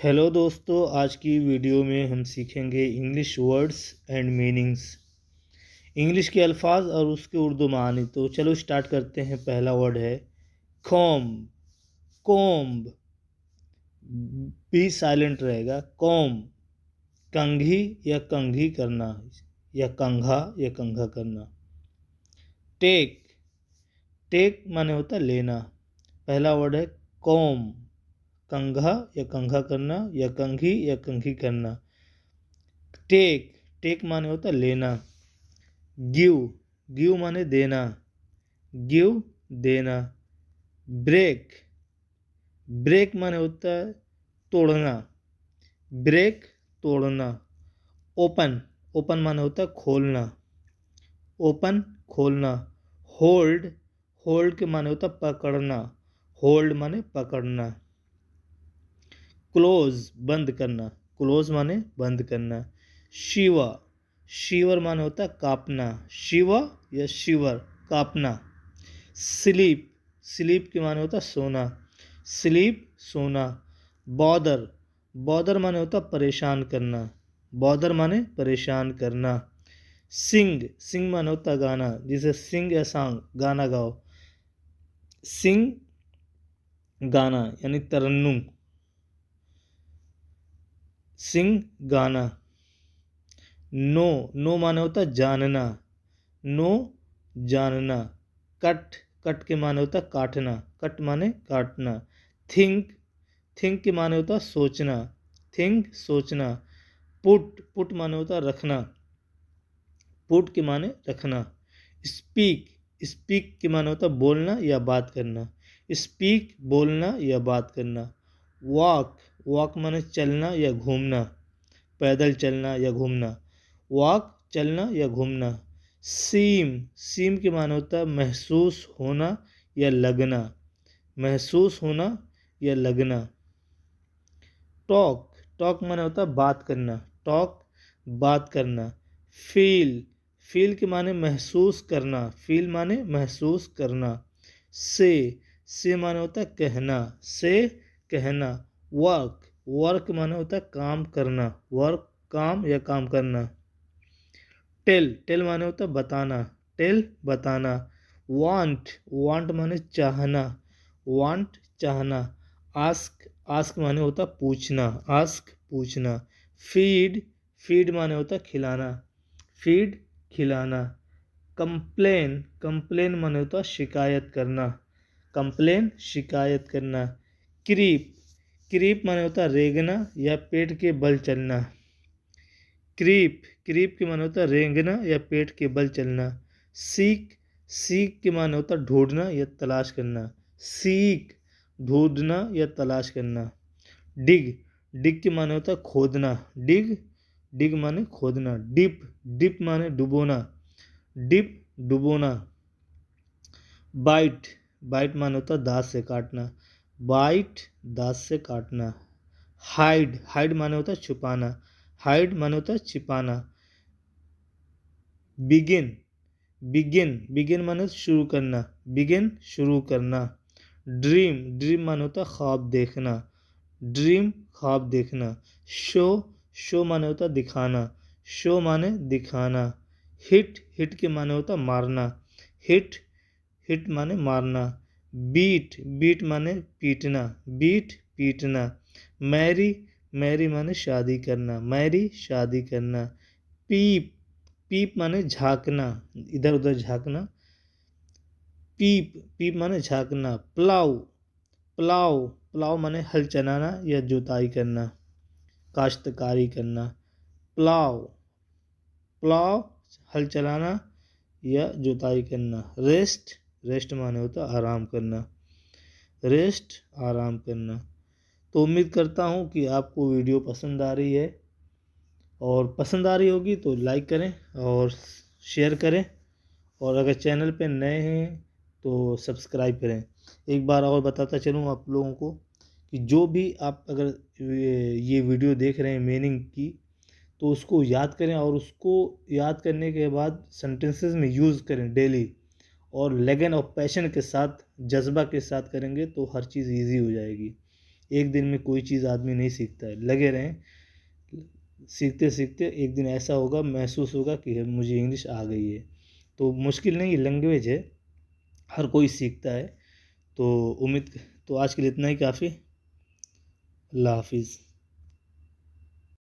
Hello दोस्तों, आज की वीडियो में हम सीखेंगे English words and meanings. English के अल्फाज और उसके उर्दू मानी। तो चलो स्टार्ट करते हैं। पहला वर्ड है कॉम्ब। कॉम्ब भी साइलेंट रहेगा। कॉम्ब कंघी या कंघी करना, या कंघा करना। टेक। टेक माने होता लेना। पहला वर्ड है कॉम्ब, कंघा या कंघा करना, या कंघी करना। टेक। टेक माने होता लेना। गिव। गिव माने देना। गिव देना। ब्रेक। ब्रेक माने होता है तोड़ना। ब्रेक तोड़ना। ओपन। ओपन माने होता है खोलना। ओपन खोलना। होल्ड। होल्ड के माने होता है पकड़ना। होल्ड माने पकड़ना। क्लोज बंद करना। क्लोज माने बंद करना। शिवा। शिवर माने होता है कांपना। शिवा या शिवर कांपना। स्लीप। स्लीप के माने होता है सोना। स्लीप सोना। बॉदर। बॉदर माने होता है परेशान करना। बॉदर माने परेशान करना। सिंग। सिंग माने होता है गाना, जिसे सिंग या सॉन्ग गाना गाओ। सिंग गाना यानी तरन्नुम। सिंग गाना। नो। नो माने होता है जानना। नो जानना। कट। कट के माने होता है काटना। कट माने काटना। थिंक। थिंक के माने होता है सोचना। थिंक सोचना। पुट। पुट माने होता है रखना। पुट के माने रखना। स्पीक। स्पीक के माने होता है बोलना या बात करना। स्पीक बोलना या बात करना। वॉक। वॉक माने चलना या घूमना। पैदल चलना या घूमना। वॉक चलना या घूमना। सीम। सीम के माने होता है महसूस होना या लगना। महसूस होना या लगना। टॉक। टॉक माने होता है बात करना। टॉक बात करना। फील। फील के माने महसूस करना। फील माने महसूस करना। से माने होता है कहना। से कहना। वर्क। वर्क माने होता है काम करना। वर्क काम या काम करना। टेल। टेल माने होता है बताना। टेल बताना। वांट। वांट माने चाहना। वांट चाहना। आस्क। आस्क माने होता है पूछना। आस्क पूछना। फीड। फीड माने होता है खिलाना। फीड खिलाना। कंप्लेन। कंप्लेन माने होता है शिकायत करना। कंप्लेन शिकायत करना। क्रीप। क्रीप माने होता है रेंगना या पेट के बल चलना। क्रीप। क्रीप के माने होता है रेंगना या पेट के बल चलना। सीक। सीक के माने होता है ढूंढना या तलाश करना। सीक ढूंढना या तलाश करना। डिग। डिग के माने होता है खोदना। डिग। डिग माने खोदना। डिप। डिप माने डुबोना। डिप डुबोना। बाइट। बाइट माने होता है दांत से काटना। बाइट दांत से काटना। हाइड। हाइड माने होता है छुपाना। हाइड माने होता है छिपाना। बिगिन। बिगिन। बिगिन माने शुरू करना। बिगिन शुरू करना। ड्रीम। ड्रीम माने होता है ख्वाब देखना। ड्रीम ख्वाब देखना। शो। शो माने होता है दिखाना। शो माने दिखाना। हिट। हिट के माने होता है मारना। हिट। हिट माने मारना। बीट। बीट माने पीटना। बीट पीटना। मैरी। मैरी माने शादी करना। मैरी शादी करना। पीप। पीप माने झांकना, इधर उधर झांकना। पीप। पीप माने झांकना। प्लाव। प्लाव। प्लाव माने हल चलाना या जुताई करना, काश्तकारी करना। प्लाव। प्लाव हल चलाना या जुताई करना। रेस्ट। रेस्ट माने होता आराम करना। रेस्ट आराम करना। तो उम्मीद करता हूँ कि आपको वीडियो पसंद आ रही है, और पसंद आ रही होगी तो लाइक करें और शेयर करें, और अगर चैनल पे नए हैं तो सब्सक्राइब करें। एक बार और बताता चलूँ आप लोगों को कि जो भी आप अगर ये वीडियो देख रहे हैं मीनिंग की, तो उसको याद करें, और उसको याद करने के बाद सेंटेंसेस में यूज़ करें डेली, और लगन और पैशन के साथ, जज्बा के साथ करेंगे तो हर चीज़ ईजी हो जाएगी। एक दिन में कोई चीज़ आदमी नहीं सीखता है, लगे रहें, सीखते सीखते एक दिन ऐसा होगा, महसूस होगा कि मुझे इंग्लिश आ गई है। तो मुश्किल नहीं, लैंग्वेज है, हर कोई सीखता है। तो उम्मीद, तो आज के लिए इतना ही काफ़ी। अल्लाह हाफिज़।